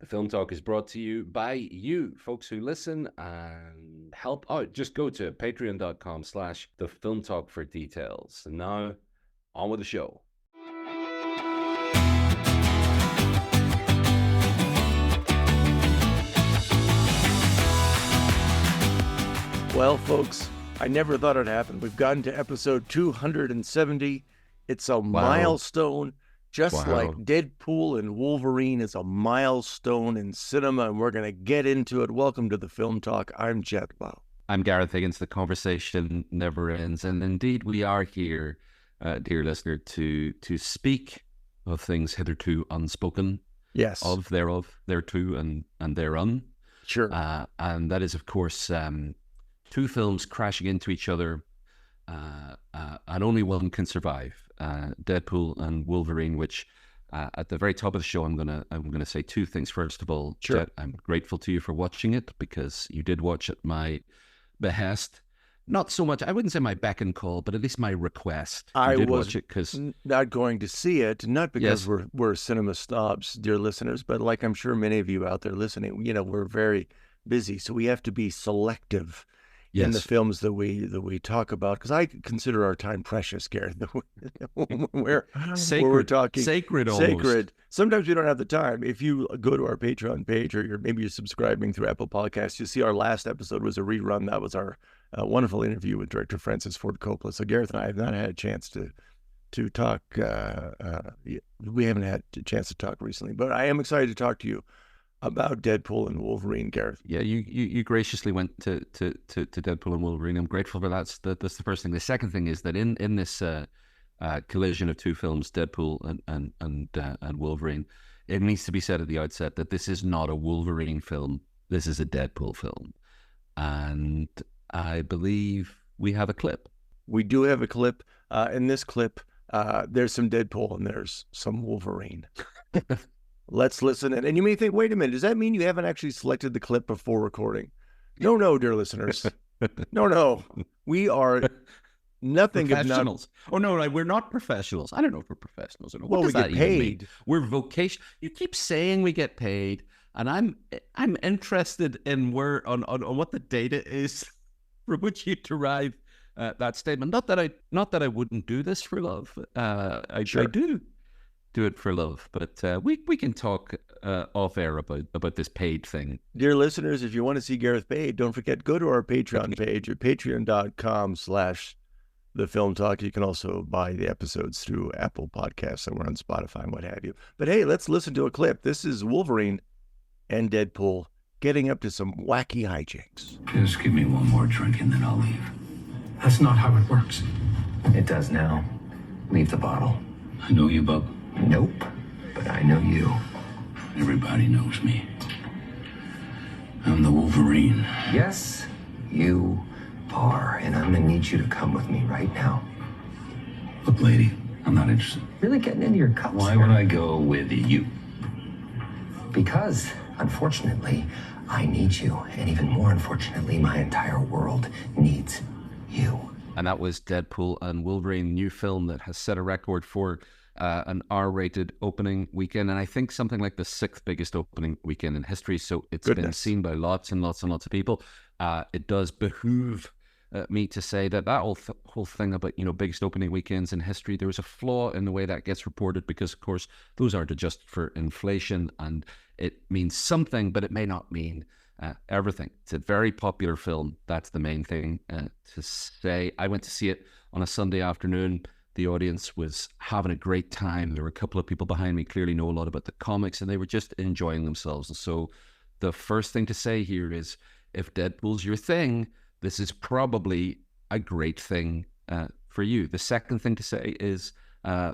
The Film Talk is brought to you by you, folks who listen and help out. Just go to patreon.com/the Film Talk for details. And now, on with the show. Well, folks, I never thought it'd happen. We've gotten to episode 270. It's a milestone, just like Deadpool and Wolverine is a milestone in cinema, and we're going to get into it. Welcome to the Film Talk. I'm Jett Loe. I'm Gareth Higgins. The conversation never ends. And indeed, we are here, dear listener, to speak of things hitherto unspoken. Yes. Of, thereof, thereto, and thereon. Sure. And that is, of course, two films crashing into each other, and only one can survive. Deadpool and Wolverine, which at the very top of the show, I'm gonna say two things. First of all, sure. Jett, I'm grateful to you for watching it, because you did watch at my behest. Not so much, I wouldn't say my beck and call, but at least my request. I did was watch it because not going to see it, not because yes. we're cinema snobs, dear listeners, but like I'm sure many of you out there listening, we're very busy, so we have to be selective. Yes. In the films that we talk about, because I consider our time precious, Gareth. we're talking sacred. Sometimes we don't have the time. If you go to our Patreon page, or maybe you're subscribing through Apple Podcasts, you see our last episode was a rerun. That was our wonderful interview with director Francis Ford Coppola. So Gareth and I have not had a chance to talk. We haven't had a chance to talk recently, but I am excited to talk to you about Deadpool and Wolverine, Gareth. Yeah, you graciously went to Deadpool and Wolverine. I'm grateful for that. That's the first thing. The second thing is that in this collision of two films, Deadpool and Wolverine, it needs to be said at the outset that this is not a Wolverine film. This is a Deadpool film, and I believe we have a clip. We do have a clip. In this clip, there's some Deadpool and there's some Wolverine. Let's listen. And you may think, wait a minute, does that mean you haven't actually selected the clip before recording? No, dear listeners. No. We are nothing professionals. Oh, no, we're not professionals. I don't know if we're professionals or not. Well, we get paid. We're vocation. You keep saying we get paid, and I'm interested in on what the data is from which you derive that statement. Not that I wouldn't do this for love. I do it for love, but we can talk off air about this paid thing. Dear listeners, if you want to see Gareth paid, don't forget, go to our Patreon page at patreon.com/the Film Talk. You can also buy the episodes through Apple Podcasts, and we're on Spotify and what have you. But hey, let's listen to a clip. This is Wolverine and Deadpool getting up to some wacky hijinks. Just give me one more drink and then I'll leave. That's not how it works. It does now. Leave the bottle. I know you, bub. Nope, but I know you. Everybody knows me. I'm the Wolverine. Yes, you are, and I'm gonna need you to come with me right now. Look, lady, I'm not interested. Really getting into your cups. Why would I go with you? Because, unfortunately, I need you, and even more unfortunately, my entire world needs you. And that was Deadpool and Wolverine, new film that has set a record for an R-rated opening weekend, and I think something like the 6th biggest opening weekend in history. So it's been seen by lots and lots and lots of people. It does behoove me to say that whole thing about biggest opening weekends in history, there was a flaw in the way that gets reported, because of course those aren't adjusted for inflation, and it means something, but it may not mean everything. It's a very popular film. That's the main thing to say. I went to see it on a Sunday afternoon. The audience was having a great time. There were a couple of people behind me clearly know a lot about the comics, and they were just enjoying themselves. And so the first thing to say here is, if Deadpool's your thing, this is probably a great thing for you. The second thing to say is,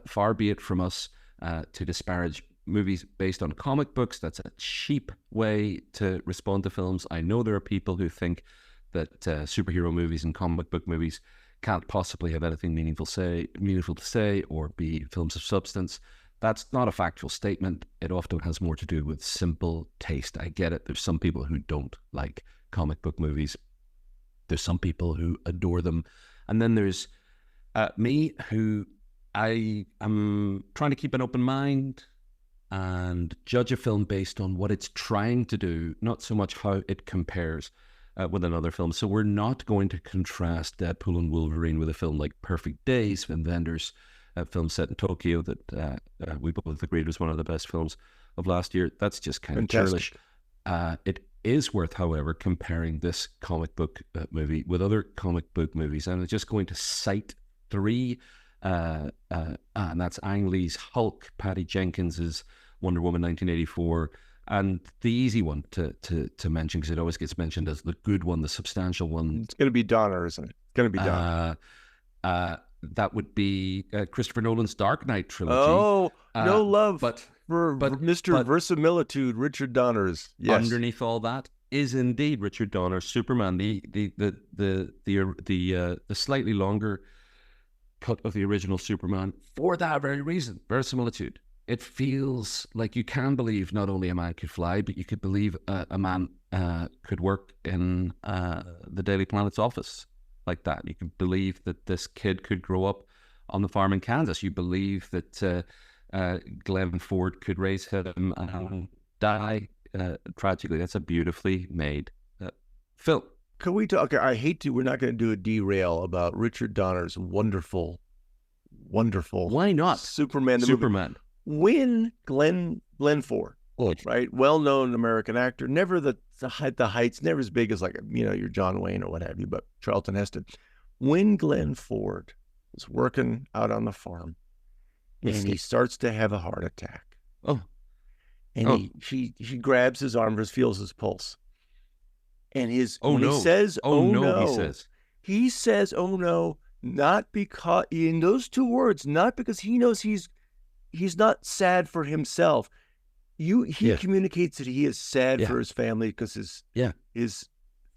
far be it from us to disparage movies based on comic books. That's a cheap way to respond to films. I know there are people who think that superhero movies and comic book movies can't possibly have anything meaningful to say or be films of substance. That's not a factual statement. It often has more to do with simple taste. I get it. There's some people who don't like comic book movies. There's some people who adore them. And then there's me, who I am trying to keep an open mind. and judge a film based on what it's trying to do, not so much how it compares with another film. So we're not going to contrast Deadpool and Wolverine with a film like Perfect Days, Wim Wenders' film set in Tokyo that we both agreed was one of the best films of last year. That's just kind of churlish. It is worth, however, comparing this comic book movie with other comic book movies. And I'm just going to cite three, and that's Ang Lee's Hulk, Patty Jenkins's Wonder Woman 1984, and the easy one to mention, because it always gets mentioned as the good one, the substantial one. It's going to be Donner, isn't it? It's going to be Donner. That would be Christopher Nolan's Dark Knight trilogy. Oh, no love for Mr. But Verisimilitude, Richard Donner's. Yes. Underneath all that is indeed Richard Donner's Superman, the slightly longer cut of the original Superman, for that very reason, verisimilitude. It feels like you can believe not only a man could fly, but you could believe a man could work in the Daily Planet's office like that. You can believe that this kid could grow up on the farm in Kansas. You believe that Glenn Ford could raise him and die tragically. That's a beautifully made film. Can we talk? Okay, we're not going to do a derail about Richard Donner's wonderful. Why not? Superman. Movie. When Glenn Ford, right, well-known American actor, never the heights, never as big as your John Wayne or what have you, but Charlton Heston. When Glenn Ford was working out on the farm, and he starts to have a heart attack. He grabs his arm, feels his pulse, and he says, he says, "Oh no," not because in those two words, not because he knows he's not sad for himself. He communicates that he is sad for his family because his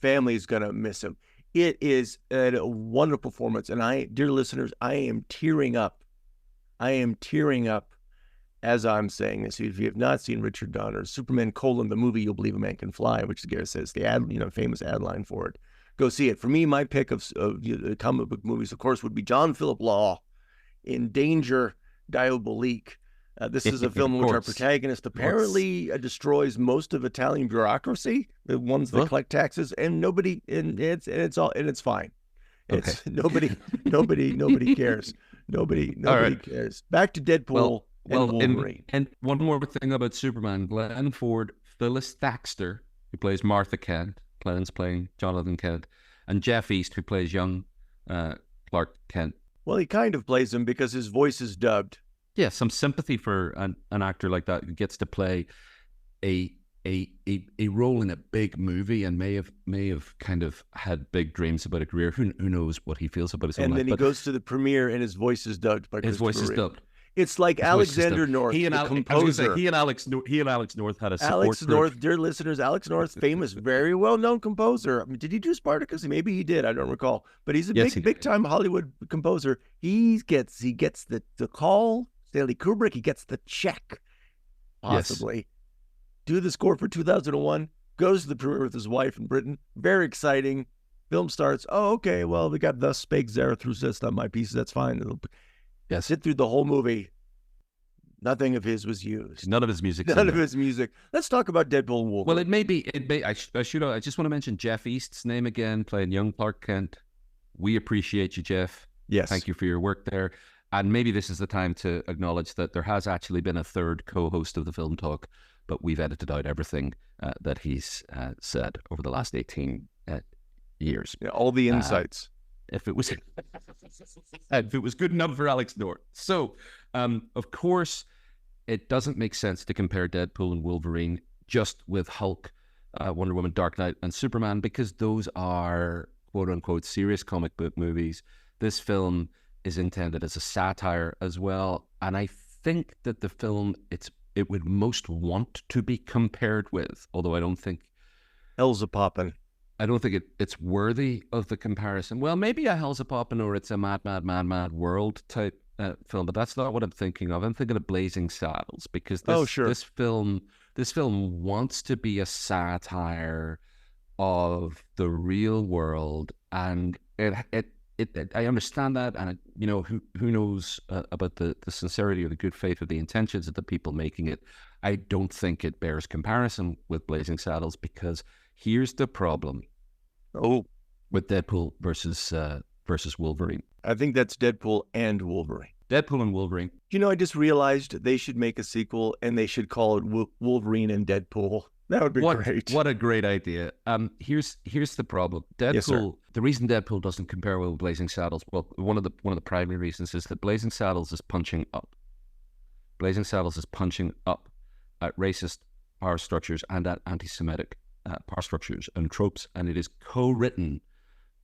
family is going to miss him. It is a wonderful performance. And dear listeners, I am tearing up. As I'm saying this. If you have not seen Richard Donner's Superman: the movie, You'll Believe a Man Can Fly, which Gareth says the famous ad line for it. Go see it. For me, my pick of comic book movies, of course, would be John Philip Law in Danger Diabolique. This is a film in which our protagonist apparently destroys most of Italian bureaucracy, the ones that collect taxes, and it's fine. It's nobody cares. Nobody cares. Back to Deadpool and Wolverine. And one more thing about Superman: Glenn Ford, Phyllis Thaxter, who plays Martha Kent, Glenn's playing Jonathan Kent, and Jeff East, who plays young Clark Kent. Well, he kind of plays him because his voice is dubbed. Yeah, some sympathy for an actor like that who gets to play a role in a big movie and may have kind of had big dreams about a career. Who knows what he feels about his own life. And then he goes to the premiere and his voice is dubbed by his voice is dubbed. It's like Alexander North, the composer. He and Alex North had a support Alex group. North, dear listeners, Alex North, famous, very well-known composer. I mean, did he do Spartacus? Maybe he did. I don't recall. But he's a big-time Hollywood composer. He gets the call. Stanley Kubrick, he gets the check, possibly. Yes. Do the score for 2001. Goes to the premiere with his wife in Britain. Very exciting. Film starts. Oh, okay. Well, we got Thus Spake Zarathustra. That's not my piece. That's fine. Yes. Sit through the whole movie. Nothing of his was used. None of his music. None of his music. Let's talk about Deadpool and Wolverine. Well, it may. I just want to mention Jeff East's name again, playing young Clark Kent. We appreciate you, Jeff. Yes. Thank you for your work there. And maybe this is the time to acknowledge that there has actually been a third co-host of the Film Talk, but we've edited out everything that he's said over the last 18 years. Yeah, all the insights. If it was good enough for Alex North. So, of course, it doesn't make sense to compare Deadpool and Wolverine just with Hulk, Wonder Woman, Dark Knight, and Superman, because those are quote-unquote serious comic book movies. This film is intended as a satire as well, and I think that the film it would most want to be compared with, although I don't think Hell's a Poppin'. I don't think it's worthy of the comparison. Well, maybe a Hell's a Poppin' or it's a Mad World type film, but that's not what I'm thinking of. I'm thinking of Blazing Saddles, because this film wants to be a satire of the real world, and I understand that, and who knows about the sincerity or the good faith or the intentions of the people making it. I don't think it bears comparison with Blazing Saddles, because here's the problem. With Deadpool versus Wolverine. I think that's Deadpool and Wolverine. Deadpool and Wolverine. I just realized they should make a sequel, and they should call it Wolverine and Deadpool. That would be great. What a great idea. Here's the problem. Deadpool. The reason Deadpool doesn't compare with Blazing Saddles, well, one of the primary reasons is that Blazing Saddles is punching up. Blazing Saddles is punching up at racist power structures and at anti-Semitic power structures and tropes, and it is co-written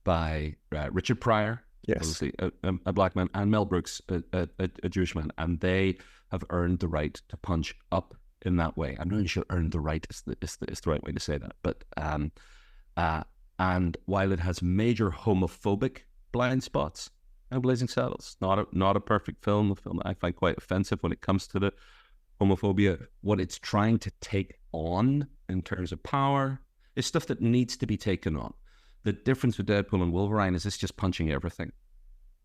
by Richard Pryor, obviously a black man, and Mel Brooks, a Jewish man, and they have earned the right to punch up in that way. I'm not even sure earned the right is the right way to say that, but and while it has major homophobic blind spots, Blazing Saddles, not a perfect film, a film that I find quite offensive when it comes to the homophobia. What it's trying to take on in terms of power is stuff that needs to be taken on. The difference with Deadpool and Wolverine is it's just punching everything.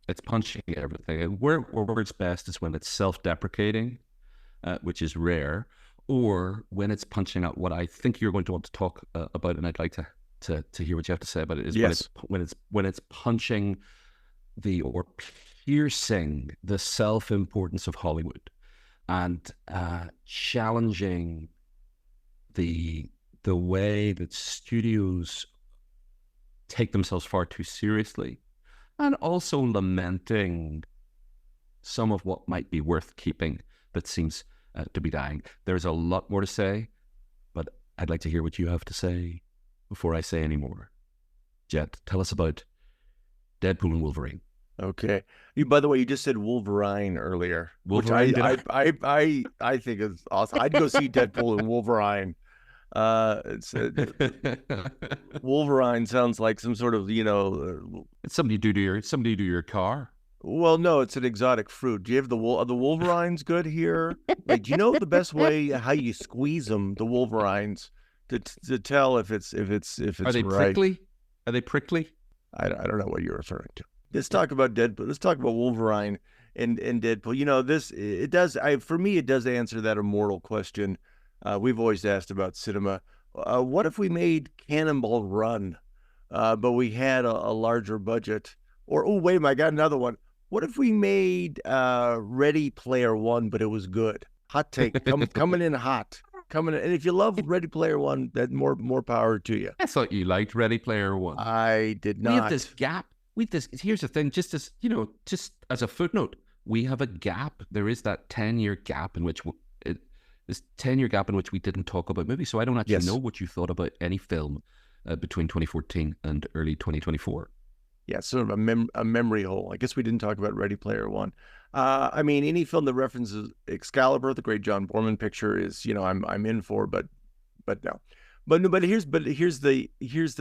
It's punching everything. And where it's best is when it's self-deprecating, which is rare, or when it's punching out what I think you're going to want to talk about, and I'd like to hear what you have to say about it, is when it's punching or piercing the self-importance of Hollywood and challenging the way that studios take themselves far too seriously, and also lamenting some of what might be worth keeping that seems to be dying. There's a lot more to say, but I'd like to hear what you have to say before I say any more. Jett, tell us about Deadpool and Wolverine. Okay. By the way, you just said Wolverine earlier, Wolverine, which I think is awesome. I'd go see Deadpool and Wolverine. Wolverine sounds like some sort of it's something you do to your car. Well, no, it's an exotic fruit. Do you have the Wolverines good here? Like, do you know the best way how you squeeze them, the Wolverines, to tell if it's Are they right? prickly? Are they prickly? I don't know what you're referring to. Let's talk about Deadpool. Let's talk about Wolverine and Deadpool. For me, it does answer that immortal question we've always asked about cinema. What if we made Cannonball Run, but we had a larger budget? Or, oh, wait a minute, I got another one. What if we made Ready Player One, but it was good? Hot take, coming in hot. And if you love Ready Player One, that more power to you. I thought you liked Ready Player One. I did not. We have this gap. Here's the thing, just as a footnote, we have a gap. There is that 10-year gap in which we didn't talk about movies. So I don't actually know what you thought about any film between 2014 and early 2024. Yeah, sort of a memory hole. I guess we didn't talk about Ready Player One. I mean, any film that references Excalibur, the great John Borman picture, is I'm in for, but no. But here's the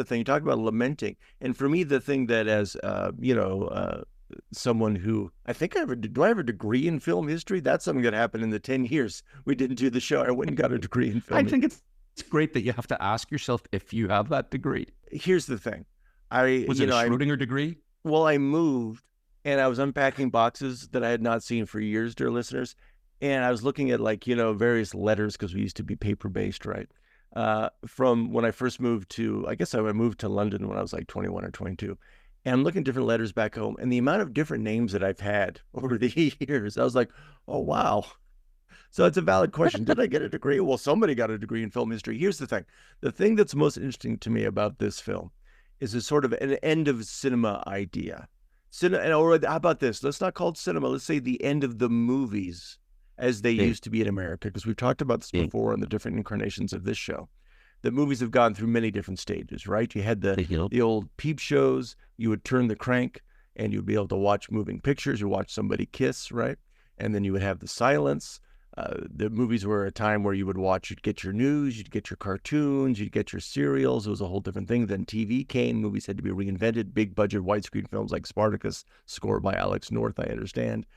thing. You talk about lamenting, and for me, the thing that as someone who I think do I have a degree in film history? That's something that happened in the 10 years we didn't do the show. I went and got a degree in film. I think it's great that you have to ask yourself if you have that degree. Here's the thing. Was it a Schrodinger degree? Well, I moved and I was unpacking boxes that I had not seen for years, dear listeners. And I was looking at various letters, because we used to be paper based, right? From when I first moved I moved to London when I was like 21 or 22. And I'm looking at different letters back home, and the amount of different names that I've had over the years, I was like, oh, wow. So it's a valid question. Did I get a degree? Well, somebody got a degree in film history. Here's the thing. The thing that's most interesting to me about this film is a sort of an end of cinema idea. Or how about this? Let's not call it cinema. Let's say the end of the movies as they used to be in America, because we've talked about this before in the different incarnations of this show. The movies have gone through many different stages, right? You had the old peep shows. You would turn the crank and you'd be able to watch moving pictures. You watch somebody kiss, right? And then you would have the silence. The movies were a time where you'd get your news, you'd get your cartoons, you'd get your serials. It was a whole different thing. Then TV came. Movies had to be reinvented. Big budget widescreen films like Spartacus, scored by Alex North, I understand.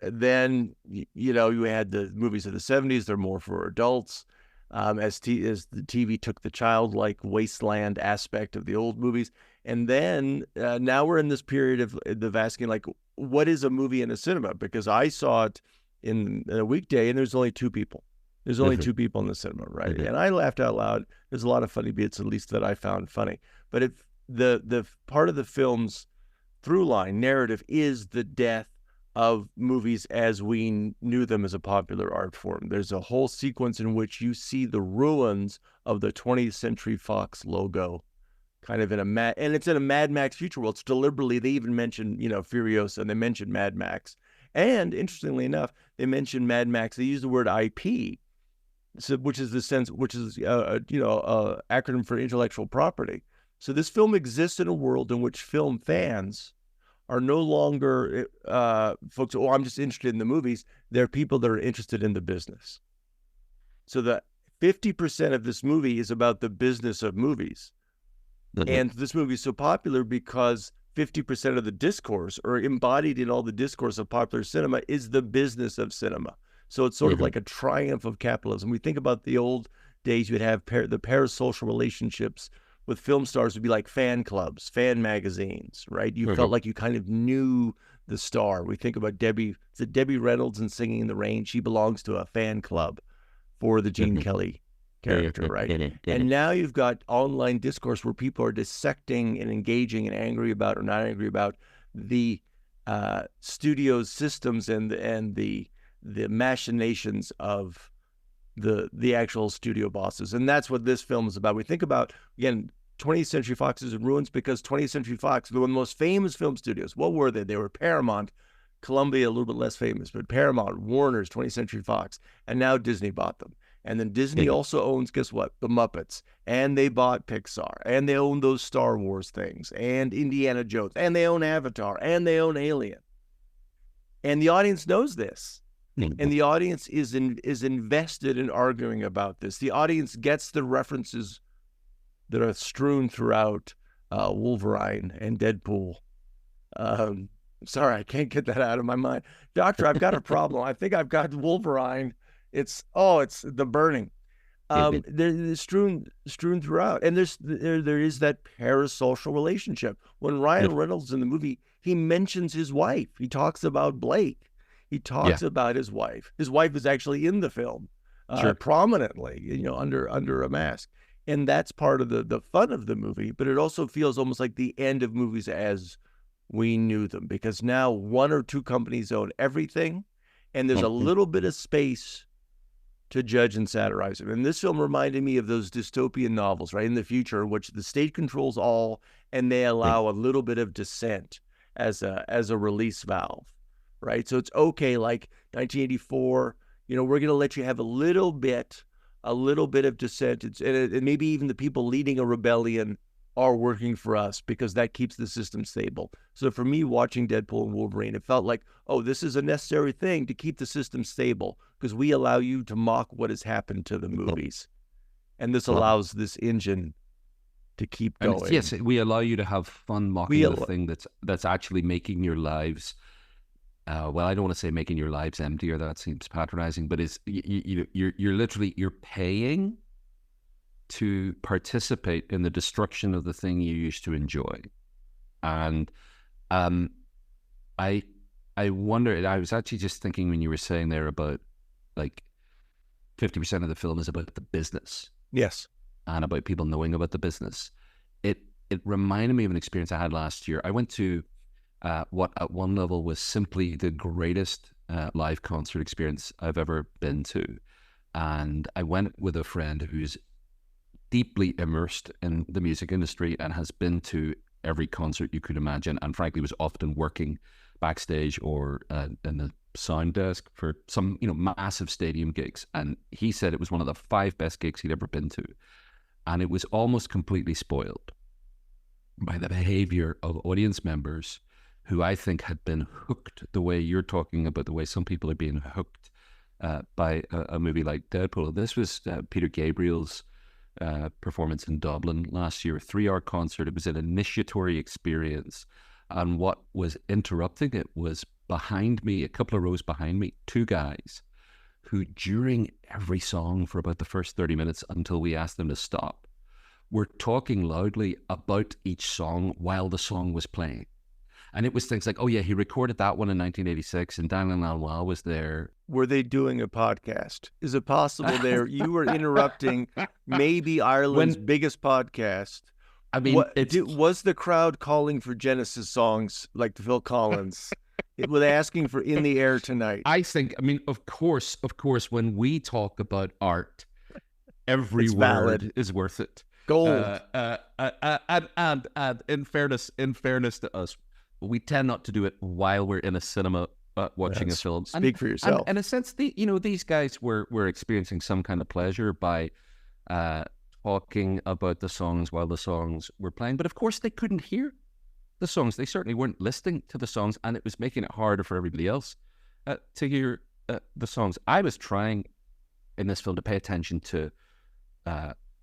Then, you had the movies of the 70s. They're more for adults. as the TV took the childlike wasteland aspect of the old movies. And then now we're in this period of asking, like, what is a movie in a cinema? Because I saw it in a weekday, and there's only two people. There's only two people in the cinema, right? And I laughed out loud. There's a lot of funny bits, at least that I found funny. But if the part of the film's through line narrative is the death of movies as we knew them as a popular art form. There's a whole sequence in which you see the ruins of the 20th Century Fox logo, kind of in and it's in a Mad Max future world. It's deliberately, they even mention, Furiosa, and they mention Mad Max. And interestingly enough, they mention Mad Max. They use the word IP, which is acronym for intellectual property. So this film exists in a world in which film fans are no longer folks, I'm just interested in the movies. They're people that are interested in the business. So the 50% of this movie is about the business of movies. And this movie is so popular because 50% of the discourse, or embodied in all the discourse of popular cinema, is the business of cinema. So it's sort of like a triumph of capitalism. We think about the old days, you'd have the parasocial relationships with film stars would be like fan clubs, fan magazines, right? You felt like you kind of knew the star. We think about Debbie Reynolds in Singing in the Rain. She belongs to a fan club for the Gene Kelly character, right? And now you've got online discourse where people are dissecting and engaging and angry about or not angry about the studio's systems and the machinations of the actual studio bosses. And that's what this film is about. We think about, again, 20th Century Fox is in ruins because 20th Century Fox, they were the most famous film studios. What were they? They were Paramount, Columbia, a little bit less famous, but Paramount, Warner's, 20th Century Fox, and now Disney bought them. And then Disney also owns, guess what? The Muppets. And they bought Pixar. And they own those Star Wars things. And Indiana Jones. And they own Avatar. And they own Alien. And the audience knows this. And the audience is invested in arguing about this. The audience gets the references that are strewn throughout Wolverine and Deadpool. Sorry, I can't get that out of my mind. Doctor, I've got a problem. I think I've got Wolverine. It's the burning. They're strewn throughout. And there is that parasocial relationship. When Ryan Reynolds in the movie, he mentions his wife. He talks about Blake. He talks about his wife. His wife is actually in the film prominently, under a mask. And that's part of the fun of the movie, but it also feels almost like the end of movies as we knew them, because now one or two companies own everything, and there's a little bit of space to judge and satirize them. And this film reminded me of those dystopian novels, right, in the future, in which the state controls all, and they allow a little bit of dissent as a release valve, right? So it's okay, like 1984, we're going to let you have a little bit of dissent. And maybe even the people leading a rebellion are working for us because that keeps the system stable. So for me, watching Deadpool and Wolverine, it felt like, oh, this is a necessary thing to keep the system stable because we allow you to mock what has happened to the movies. And this allows this engine to keep going. And yes, we allow you to have fun mocking the thing that's actually making your lives well, I don't want to say making your lives emptier. That seems patronizing, but it's you're literally paying to participate in the destruction of the thing you used to enjoy. And I wonder. I was actually just thinking when you were saying there about like 50% of the film is about the business, yes, and about people knowing about the business. It reminded me of an experience I had last year. I went to what at one level was simply the greatest live concert experience I've ever been to. And I went with a friend who's deeply immersed in the music industry and has been to every concert you could imagine, and frankly was often working backstage or in the sound desk for some massive stadium gigs. And he said it was one of the 5 best gigs he'd ever been to. And it was almost completely spoiled by the behavior of audience members who I think had been hooked the way you're talking about, the way some people are being hooked by a movie like Deadpool. This was Peter Gabriel's performance in Dublin last year, a 3-hour concert. It was an initiatory experience. And what was interrupting it was behind me, a couple of rows behind me, 2 guys who, during every song for about the first 30 minutes until we asked them to stop, were talking loudly about each song while the song was playing. And it was things like, oh yeah, he recorded that one in 1986 and Daniel Lanois was there. Were they doing a podcast? Is it possible you were interrupting maybe Ireland's biggest podcast? I mean, was the crowd calling for Genesis songs like Phil Collins? Were they asking for In the Air Tonight? I think, of course, when we talk about art, every word is worth it. Gold. And in fairness to us, we tend not to do it while we're in a cinema watching a film. Speak for yourself. And in a sense, these guys were experiencing some kind of pleasure by talking about the songs while the songs were playing. But of course, they couldn't hear the songs. They certainly weren't listening to the songs, and it was making it harder for everybody else to hear the songs. I was trying in this film to pay attention to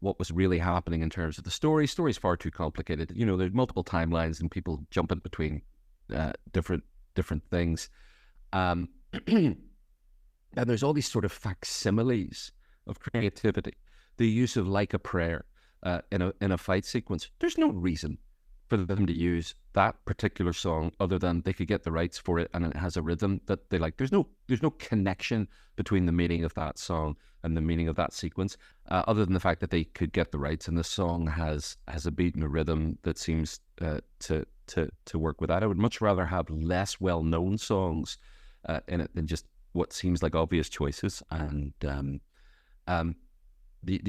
what was really happening in terms of the story. Story's far too complicated. There's multiple timelines and people jumping between different things. And there's all these sort of facsimiles of creativity. The use of Like a Prayer in a fight sequence. There's no reason for them to use that particular song other than they could get the rights for it and it has a rhythm that they like. There's no connection between the meaning of that song and the meaning of that sequence, other than the fact that they could get the rights and the song has a beat and a rhythm that seems to work with that. I would much rather have less well-known songs in it than just what seems like obvious choices. And the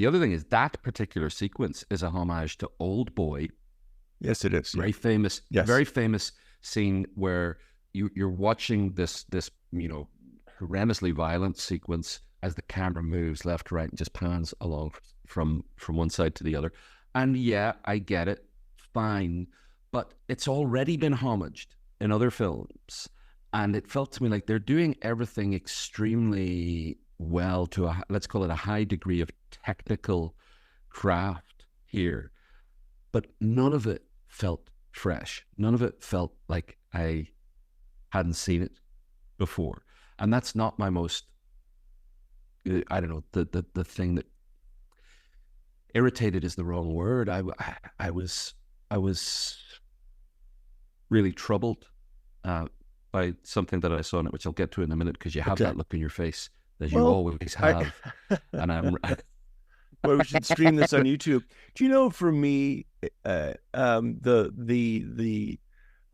other thing is that particular sequence is a homage to Old Boy. Yes, it is. Very famous, very famous scene where you're watching this horrendously violent sequence as the camera moves left to right and just pans along from one side to the other. And yeah, I get it, fine, but it's already been homaged in other films, and it felt to me like they're doing everything extremely well to let's call it a high degree of technical craft here, but none of it felt fresh. None of it felt like I hadn't seen it before. And that's not my most, I don't know, the thing that irritated is the wrong word. I was really troubled by something that I saw in it, which I'll get to in a minute, because you have that look in your face that you always have. And I'm... Well, we should stream this on YouTube. Do you know, for me, the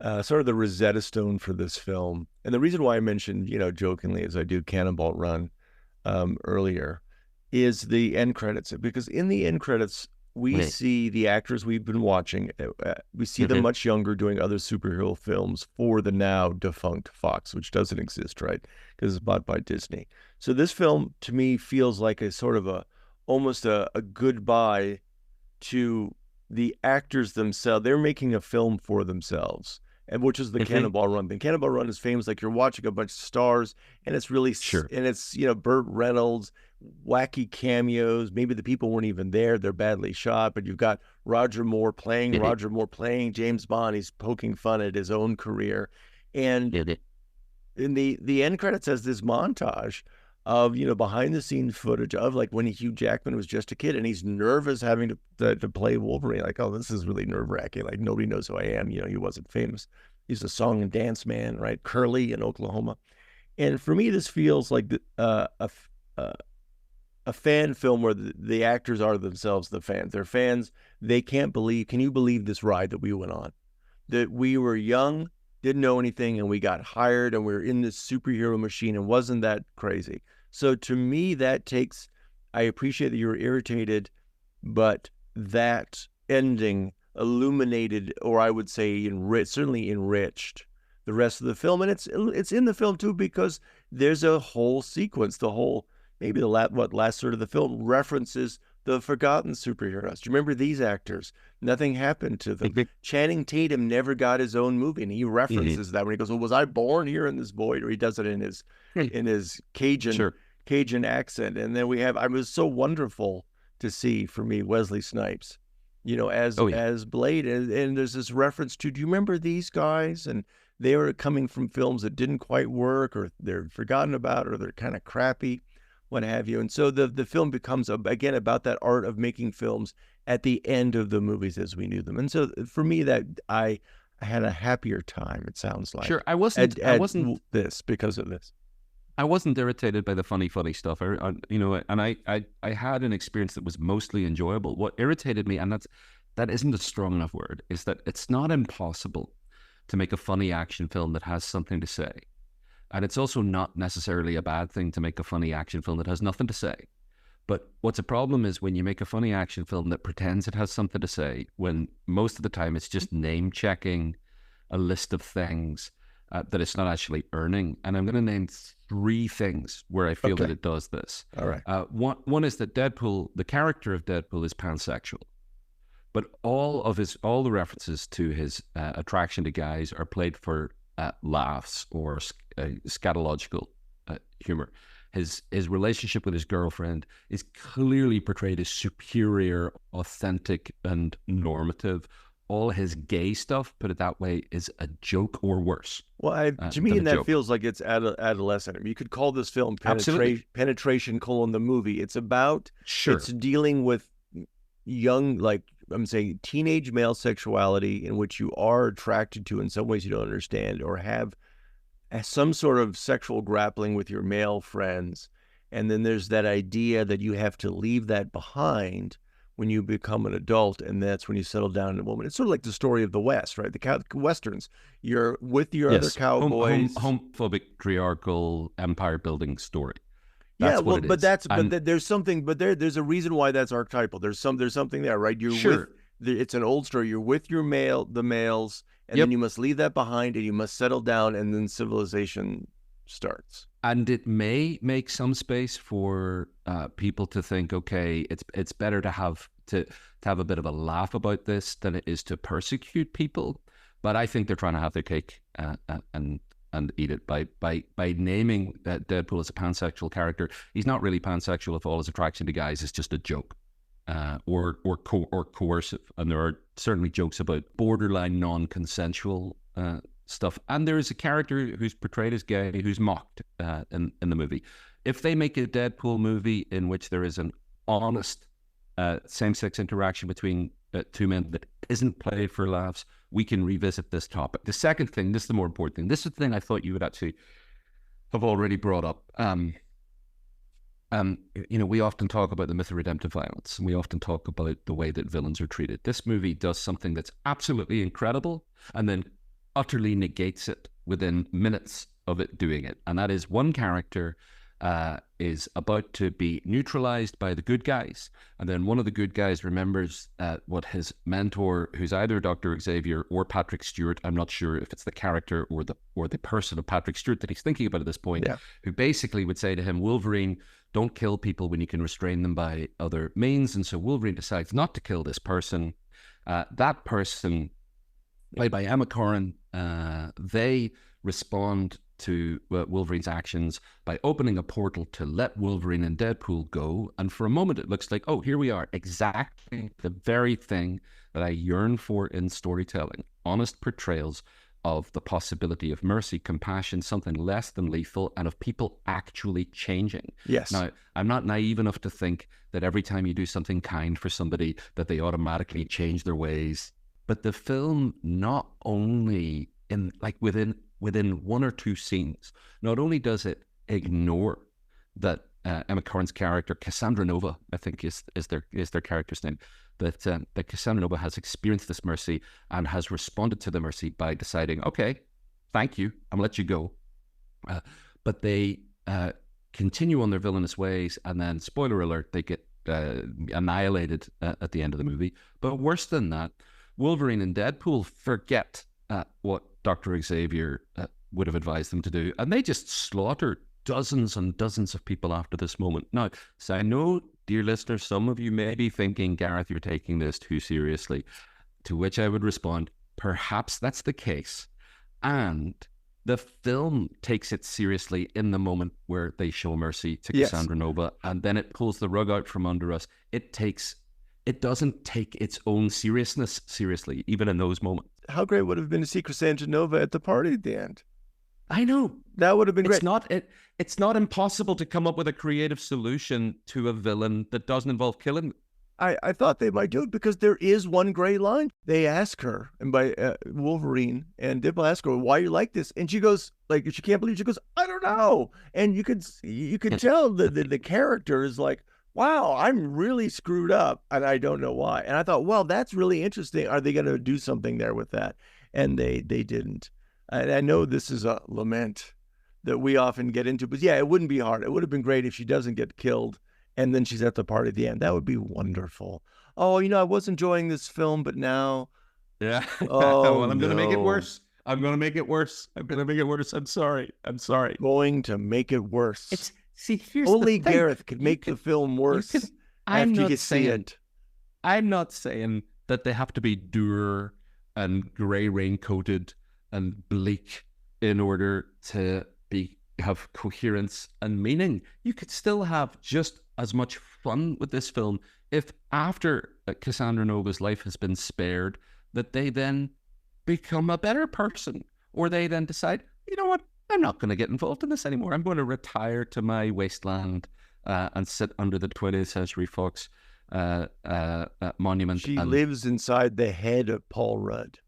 sort of the Rosetta Stone for this film, and the reason why I mentioned, jokingly, as I do Cannonball Run earlier, is the end credits. Because in the end credits, we see the actors we've been watching. We see them much younger doing other superhero films for the now defunct Fox, which doesn't exist, right? Because it's bought by Disney. So this film, to me, feels like a sort of almost a goodbye to the actors themselves. They're making a film for themselves, and which is the Cannonball Run thing. Cannonball Run is famous, like you're watching a bunch of stars, and it's really and it's Burt Reynolds, wacky cameos. Maybe the people weren't even there; they're badly shot. But you've got Roger Moore playing James Bond. He's poking fun at his own career, and in the end credits has this montage of behind the scenes footage of like when Hugh Jackman was just a kid and he's nervous having to play Wolverine. Like, oh, this is really nerve-wracking. Like, nobody knows who I am. He wasn't famous. He's a song and dance man, right? Curly in Oklahoma. And for me, this feels like a fan film where the actors are themselves the fans. They're fans. They can't believe. Can you believe this ride that we went on? That we were young, didn't know anything, and we got hired, and we were in this superhero machine, and wasn't that crazy? So to me, that takes, I appreciate that you were irritated, but that ending illuminated, or I would say certainly enriched the rest of the film. And it's in the film too, because there's a whole sequence, maybe the last third of the film references the forgotten superheroes. Do you remember these actors? Nothing happened to them. Channing Tatum never got his own movie, and he references that when he goes, "Well, was I born here in this void?" Or he does it in his Cajun accent. And then it was so wonderful to see, for me, Wesley Snipes, as Blade. And there's this reference to, do you remember these guys? And they were coming from films that didn't quite work, or they're forgotten about, or they're kind of crappy. what have you. And so the film becomes, again, about that art of making films at the end of the movies as we knew them. And so for me, that I had a happier time, it sounds like. Sure, I wasn't this because of this. I wasn't irritated by the funny stuff. I had an experience that was mostly enjoyable. What irritated me, and that isn't a strong enough word, is that it's not impossible to make a funny action film that has something to say. And it's also not necessarily a bad thing to make a funny action film that has nothing to say. But what's a problem is when you make a funny action film that pretends it has something to say, when most of the time it's just name-checking a list of things that it's not actually earning. And I'm going to name 3 things where I feel that it does this. All right. One is that Deadpool, the character of Deadpool, is pansexual. But all the references to his attraction to guys are played for laughs or scatological humor. His relationship with his girlfriend is clearly portrayed as superior, authentic, and normative. All his gay stuff, put it that way, is a joke or worse. Well, to me, that feels like it's adolescent. I mean, you could call this film Penetration: the movie. It's about, it's dealing with young, like I'm saying, teenage male sexuality in which you are attracted to in some ways you don't understand, or have some sort of sexual grappling with your male friends. And then there's that idea that you have to leave that behind when you become an adult, and that's when you settle down in a woman. It's sort of like the story of the West, right? The Westerns. You're with your other cowboys. Homophobic, patriarchal, empire-building story. That's there's a reason why that's archetypal. There's something there, right? It's an old story. You're with the males, and then you must leave that behind, and you must settle down, and then civilization starts. And it may make some space for people to think, okay, it's better to have a bit of a laugh about this than it is to persecute people. But I think they're trying to have their cake and eat it by naming Deadpool as a pansexual character. He's not really pansexual if all his attraction to guys is just a joke or coercive. And there are certainly jokes about borderline non-consensual stuff. And there is a character who's portrayed as gay who's mocked in the movie. If they make a Deadpool movie in which there is an honest same-sex interaction between 2 men that isn't played for laughs, we can revisit this topic. The second thing, this is the more important thing. This is the thing I thought you would actually have already brought up. We often talk about the myth of redemptive violence, and we often talk about the way that villains are treated. This movie does something that's absolutely incredible and then utterly negates it within minutes of it doing it. And that is, one character is about to be neutralized by the good guys, and then one of the good guys remembers what his mentor, who's either Dr. Xavier or Patrick Stewart, I'm not sure if it's the character or the person of Patrick Stewart that he's thinking about at this point, who basically would say to him, Wolverine, don't kill people when you can restrain them by other means. And so Wolverine decides not to kill this person. That person, played by Emma Corrin, they respond to Wolverine's actions by opening a portal to let Wolverine and Deadpool go. And for a moment, it looks like, oh, here we are, exactly the very thing that I yearn for in storytelling. Honest portrayals of the possibility of mercy, compassion, something less than lethal, and of people actually changing. Yes. Now, I'm not naive enough to think that every time you do something kind for somebody, that they automatically change their ways. But the film, not only within 1 or 2 scenes, not only does it ignore that Emma Corrin's character, Cassandra Nova, I think is their character's name, that Cassandra Nova has experienced this mercy and has responded to the mercy by deciding, okay, thank you, I'm gonna let you go. But they continue on their villainous ways, and then, spoiler alert, they get annihilated at the end of the movie. But worse than that, Wolverine and Deadpool forget what Dr. Xavier would have advised them to do, and they just slaughter dozens and dozens of people after this moment. Now, so I know, dear listeners, some of you may be thinking, Gareth, you're taking this too seriously, to which I would respond, perhaps that's the case. And the film takes it seriously in the moment where they show mercy to Cassandra Nova, and then it pulls the rug out from under us. It doesn't take its own seriousness seriously, even in those moments. How great would it have been to see Cassandra Nova at the party at the end? I know. That would have been great. It's not impossible to come up with a creative solution to a villain that doesn't involve killing. I thought they might do it because there is one gray line. They ask her, and by Wolverine and Deadpool ask her, "Why you like this?" And she goes, like, she can't believe. She goes, "I don't know." And you could tell the character is like, "Wow, I'm really screwed up, and I don't know why." And I thought, well, that's really interesting. Are they going to do something there with that? And they didn't. And I know this is a lament that we often get into, but yeah, it wouldn't be hard. It would have been great if she doesn't get killed and then she's at the party at the end. That would be wonderful. Oh, I was enjoying this film, but now... Yeah. Oh, well, I'm going to make it worse. I'm going to make it worse. I'm sorry. Going to make it worse. Here's only the thing. Gareth could make the film worse after you see it. I'm not saying that they have to be dour and grey rain-coated and bleak in order to have coherence and meaning. You could still have just as much fun with this film if after Cassandra Nova's life has been spared, that they then become a better person, or they then decide, you know what, I'm not going to get involved in this anymore. I'm going to retire to my wasteland and sit under the 20th Century Fox monument. She lives inside the head of Paul Rudd.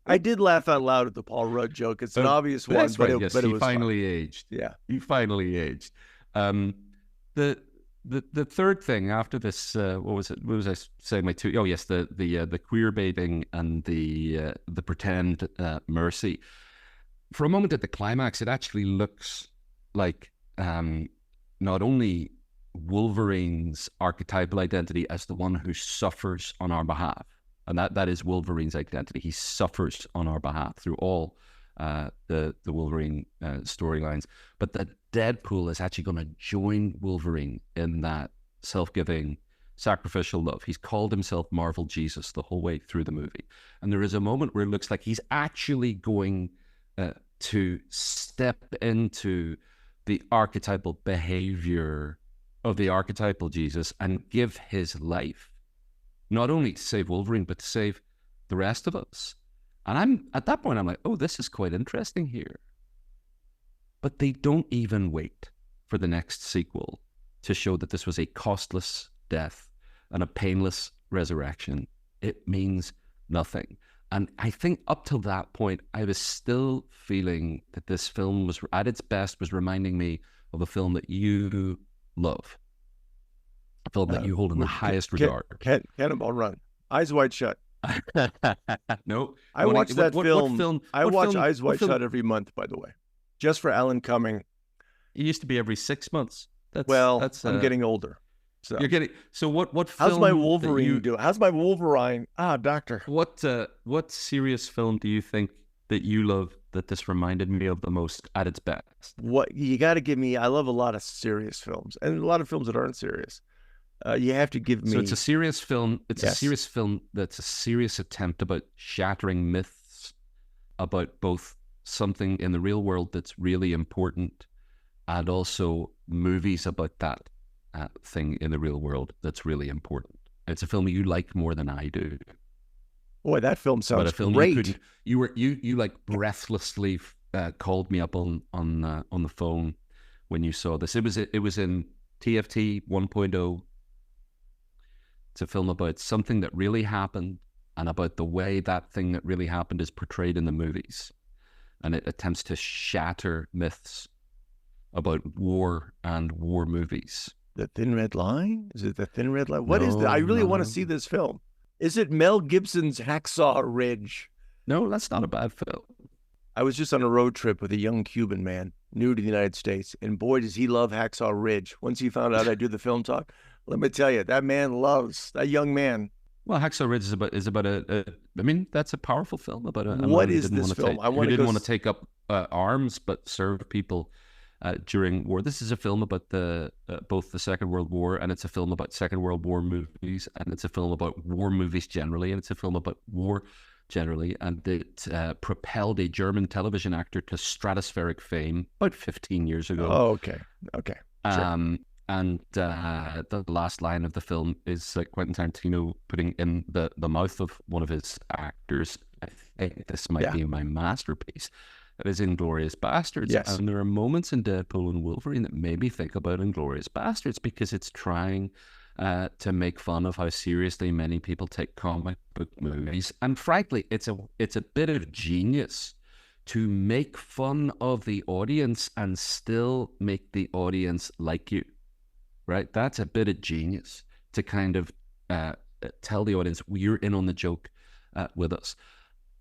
I did laugh out loud at the Paul Rudd joke. It's an obvious one, but it was finally aged. Yeah, he finally aged. The third thing after this, what was it? What was I saying? Oh yes, the queer baiting and the pretend mercy. For a moment at the climax, it actually looks like not only Wolverine's archetypal identity as the one who suffers on our behalf. And that is Wolverine's identity. He suffers on our behalf through all the Wolverine storylines. But that Deadpool is actually going to join Wolverine in that self-giving, sacrificial love. He's called himself Marvel Jesus the whole way through the movie. And there is a moment where it looks like he's actually going to step into the archetypal behavior of the archetypal Jesus and give his life, not only to save Wolverine, but to save the rest of us. And at that point, I'm like, oh, this is quite interesting here. But they don't even wait for the next sequel to show that this was a costless death and a painless resurrection. It means nothing. And I think up till that point, I was still feeling that this film was, at its best, was reminding me of a film that you love. A film that you hold in the highest regard. Cannonball Run. Eyes Wide Shut. No. I watched that film. I watch Eyes Wide Shut every month, by the way. Just for Alan Cumming. It used to be every 6 months. I'm getting older. So you're getting. So what film? How's my Wolverine doing? How's my Wolverine? Doctor. What serious film do you think that you love that this reminded me of the most at its best? What you got to give me? I love a lot of serious films and a lot of films that aren't serious. You have to give me. So it's a serious film. It's a serious film that's a serious attempt about shattering myths about both something in the real world that's really important and also movies about that thing in the real world that's really important. It's a film you like more than I do. Boy, that film sounds great. You like breathlessly called me up on the phone when you saw this. It was in TFT 1.0. It's a film about something that really happened and about the way that thing that really happened is portrayed in the movies. And it attempts to shatter myths about war and war movies. The Thin Red Line? Is it The Thin Red Line? What is that? I really want to see this film. Is it Mel Gibson's Hacksaw Ridge? No, that's not a bad film. I was just on a road trip with a young Cuban man, new to the United States, and boy, does he love Hacksaw Ridge. Once he found out I do the film talk, let me tell you, that man loves, that young man. Well, Hacksaw Ridge is about I mean, that's a powerful film about a what is this film? Who didn't want to take up arms but serve people during war. This is a film about both the Second World War, and it's a film about Second World War movies, and it's a film about war movies generally, and it's a film about war generally, and it propelled a German television actor to stratospheric fame about 15 years ago. Oh, okay. Sure. And the last line of the film is Quentin Tarantino putting in the mouth of one of his actors, I think this might be my masterpiece, that is Inglourious Bastards. Yes. And there are moments in Deadpool and Wolverine that made me think about Inglourious Bastards, because it's trying to make fun of how seriously many people take comic book movies. And frankly, it's a bit of genius to make fun of the audience and still make the audience like you, right? That's a bit of genius, to kind of tell the audience, you're in on the joke with us.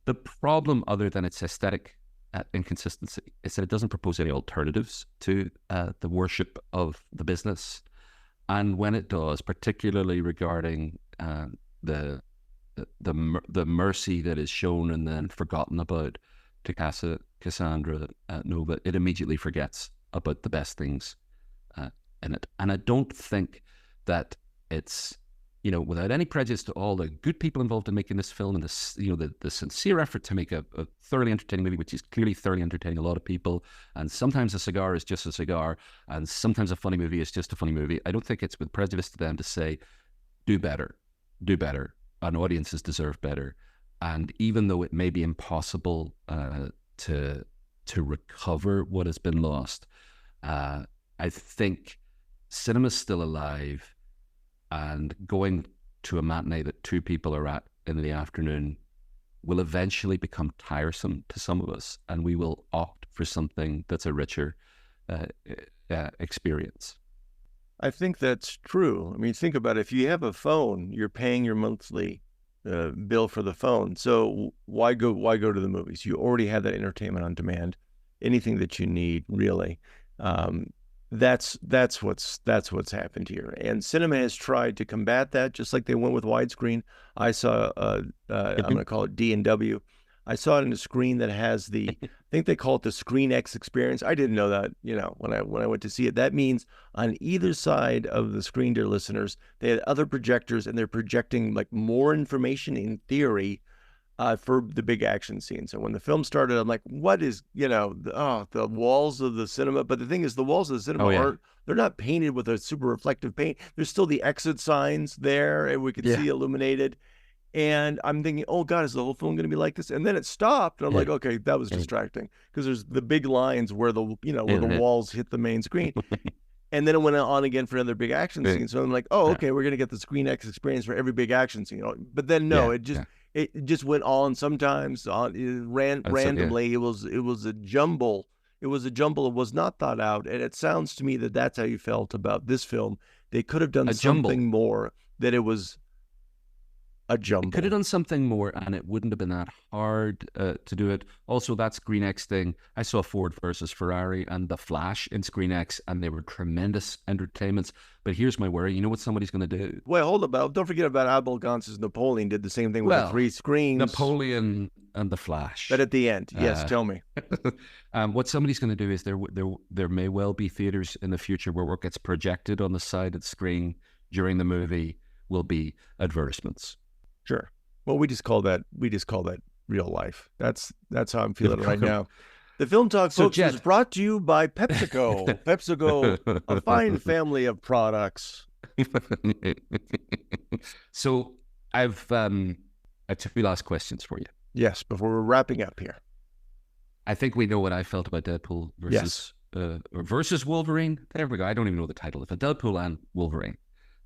The problem, other than its aesthetic inconsistency, is that it doesn't propose any alternatives to the worship of the business. And when it does, particularly regarding the mercy that is shown and then forgotten about to Cassandra Nova, it immediately forgets about the best things in it. And I don't think that it's, without any prejudice to all the good people involved in making this film, and this, the sincere effort to make a thoroughly entertaining movie, which is clearly thoroughly entertaining a lot of people. And sometimes a cigar is just a cigar, and sometimes a funny movie is just a funny movie. I don't think it's with prejudice to them to say, do better, and audiences deserve better. And even though it may be impossible to recover what has been lost, I think cinema's still alive. And going to a matinee that two people are at in the afternoon will eventually become tiresome to some of us, and we will opt for something that's a richer experience. I think that's true. I mean, think about it. If you have a phone, you're paying your monthly bill for the phone. So why go to the movies? You already have that entertainment on demand. Anything that you need, really. That's what's happened here, and cinema has tried to combat that, just like they went with widescreen. I saw I'm going to call it D&W. I saw it in a screen that has I think they call it the Screen X experience. I didn't know that, when I went to see it. That means on either side of the screen, dear listeners, they had other projectors, and they're projecting like more information in theory for the big action scene. So when the film started, I'm like, what is, the walls of the cinema. But the thing is, the walls of the cinema they're not painted with a super reflective paint. There's still the exit signs there, and we could see illuminated. And I'm thinking, oh God, is the whole film going to be like this? And then it stopped. And I'm like, okay, that was distracting, because there's the big lines where the walls hit the main screen. And then it went on again for another big action scene. So I'm like, oh, okay, we're going to get the Screen X experience for every big action scene. But then no, it just went on sometimes randomly. It was a jumble. It was a jumble. It was not thought out. And it sounds to me that that's how you felt about this film. They could have done something more, that it was a jumble. Could have done something more, and it wouldn't have been that hard to do it. Also, that Screen X thing, I saw Ford versus Ferrari and The Flash in Screen X, and they were tremendous entertainments. But here's my worry. You know what somebody's going to do? Well, hold about. Don't forget about Abel Gance's Napoleon. Did the same thing with the 3 screens. Napoleon and The Flash. But at the end, yes, tell me. What somebody's going to do is there may well be theaters in the future where what gets projected on the side of the screen during the movie will be advertisements. Sure. Well, we just call that real life. That's how I'm feeling right now. The Film Talk, folks, is brought to you by PepsiCo. PepsiCo, a fine family of products. So I have 2 last questions for you. Yes, before we're wrapping up here. I think we know what I felt about Deadpool versus Wolverine. There we go. I don't even know the title of it. Deadpool and Wolverine.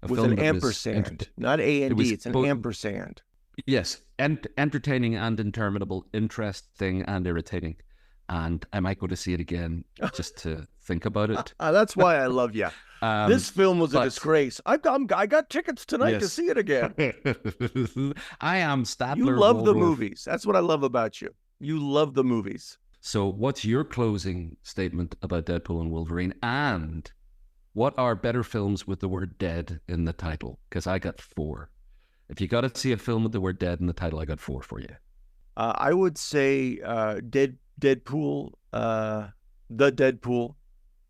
With an ampersand, not A and D. It's an ampersand. Yes, entertaining and interminable, interesting and irritating. And I might go to see it again just to think about it. That's why I love you. This film was a disgrace. I got tickets tonight to see it again. I am Statler. You love the movies. That's what I love about you. You love the movies. So what's your closing statement about Deadpool and Wolverine? And what are better films with the word dead in the title? Because I got 4. If you got to see a film with the word dead in the title, I got 4 for you. I would say Deadpool, the Deadpool.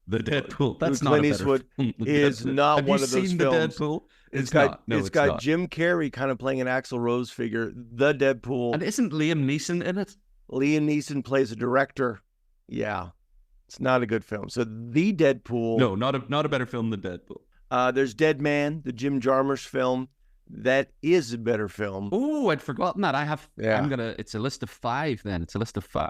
The Deadpool. That's not Clint Eastwood is not one of those films. The Deadpool? It's got Jim Carrey kind of playing an Axl Rose figure. The Deadpool. And isn't Liam Neeson in it? Liam Neeson plays a director. Yeah. It's not a good film. So the Deadpool. No, not a better film than Deadpool. There's Dead Man, the Jim Jarmusch film. That is a better film. Oh, I'd forgotten that. It's a list of 5 then. It's a list of 5.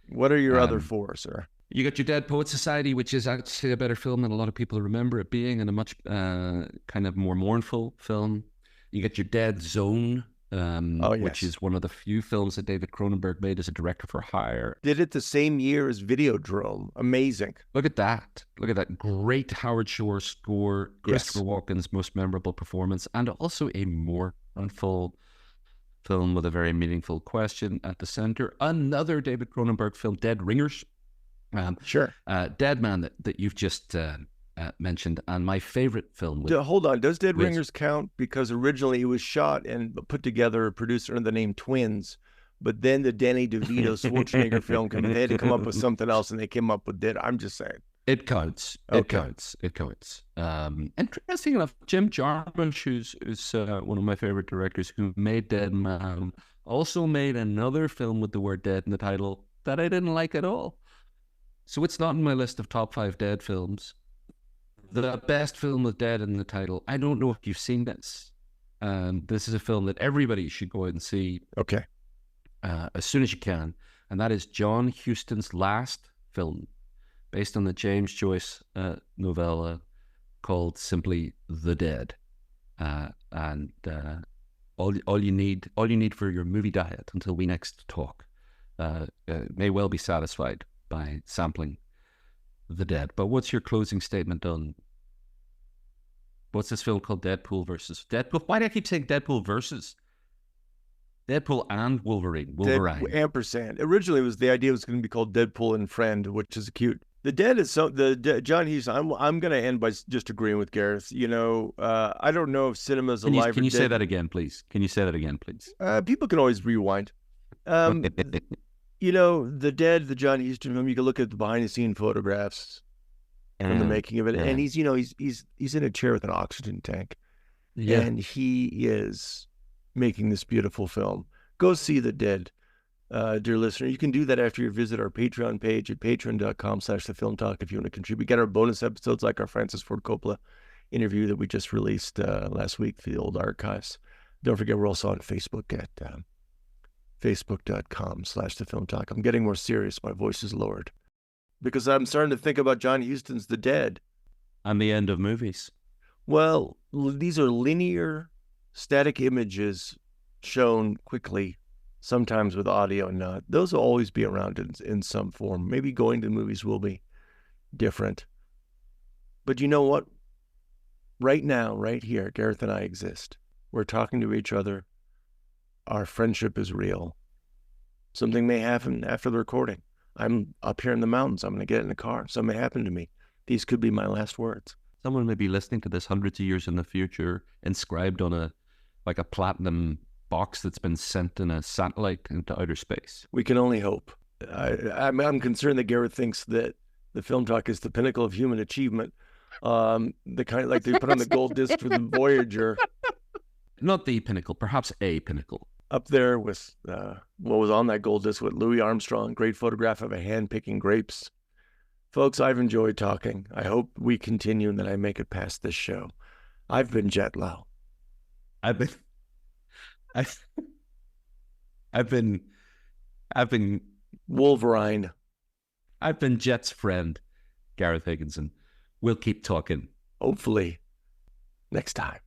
What are your other four, sir? You got your Dead Poet Society, which is actually a better film than a lot of people remember it being, and a much kind of more mournful film. You got your Dead Zone, which is one of the few films that David Cronenberg made as a director for hire. Did it the same year as Videodrome. Amazing. Look at that. Look at that great Howard Shore score, Christopher Walken's most memorable performance, and also a mournful film with a very meaningful question at the center. Another David Cronenberg film, Dead Ringers. Dead Man that you've just mentioned, and my favorite film. Hold on, does Dead Ringers count? Because originally it was shot and put together, a producer under the name Twins, but then the Danny DeVito Schwarzenegger film came. They had to come up with something else, and they came up with Dead. I'm just saying. It counts. It counts. Interesting enough, Jim Jarmusch, who's one of my favorite directors, who made Dead Man, also made another film with the word dead in the title that I didn't like at all. So it's not in my list of top 5 Dead films. The best film with Dead in the title, I don't know if you've seen this. This is a film that everybody should go out and see. Okay. As soon as you can. And that is John Huston's last film, based on the James Joyce novella called simply The Dead. And all you need for your movie diet until we next talk may well be satisfied by sampling The Dead. But what's your closing statement on what's this film called? Deadpool versus Deadpool? Why do I keep saying Deadpool versus? Deadpool and Wolverine. Ampersand. Originally, the idea was going to be called Deadpool and Friend, which is cute. The Dead is John Huston. I'm going to end by just agreeing with Gareth. I don't know if cinema's alive. Can you say that again, please? People can always rewind. The Dead, the John Huston film, you can look at the behind-the-scenes photographs from the making of it, and he's in a chair with an oxygen tank, and he is making this beautiful film. Go see The Dead, dear listener. You can do that after you visit our Patreon page at patreon.com/thefilmtalk if you want to contribute. Get our bonus episodes like our Francis Ford Coppola interview that we just released last week for the old archives. Don't forget, we're also on Facebook at facebook.com/thefilmtalk. I'm getting more serious. My voice is lowered because I'm starting to think about John Huston's The Dead. And the end of movies. Well, these are linear, static images shown quickly, sometimes with audio and not. Those will always be around in some form. Maybe going to movies will be different. But you know what? Right now, right here, Gareth and I exist. We're talking to each other. Our friendship is real. Something may happen after the recording. I'm up here in the mountains. I'm going to get in the car. Something may happen to me. These could be my last words. Someone may be listening to this hundreds of years in the future, inscribed on a platinum box that's been sent in a satellite into outer space. We can only hope. I'm concerned that Gareth thinks that the Film Talk is the pinnacle of human achievement. The kind like they put on the gold disc for the Voyager. Not the pinnacle, perhaps a pinnacle. Up there with what was on that gold disc with Louis Armstrong, great photograph of a hand picking grapes. Folks, I've enjoyed talking. I hope we continue and that I make it past this show. I've been Jett Loe. I've been Wolverine. I've been Jett's friend, Gareth Higgins, and we'll keep talking. Hopefully next time.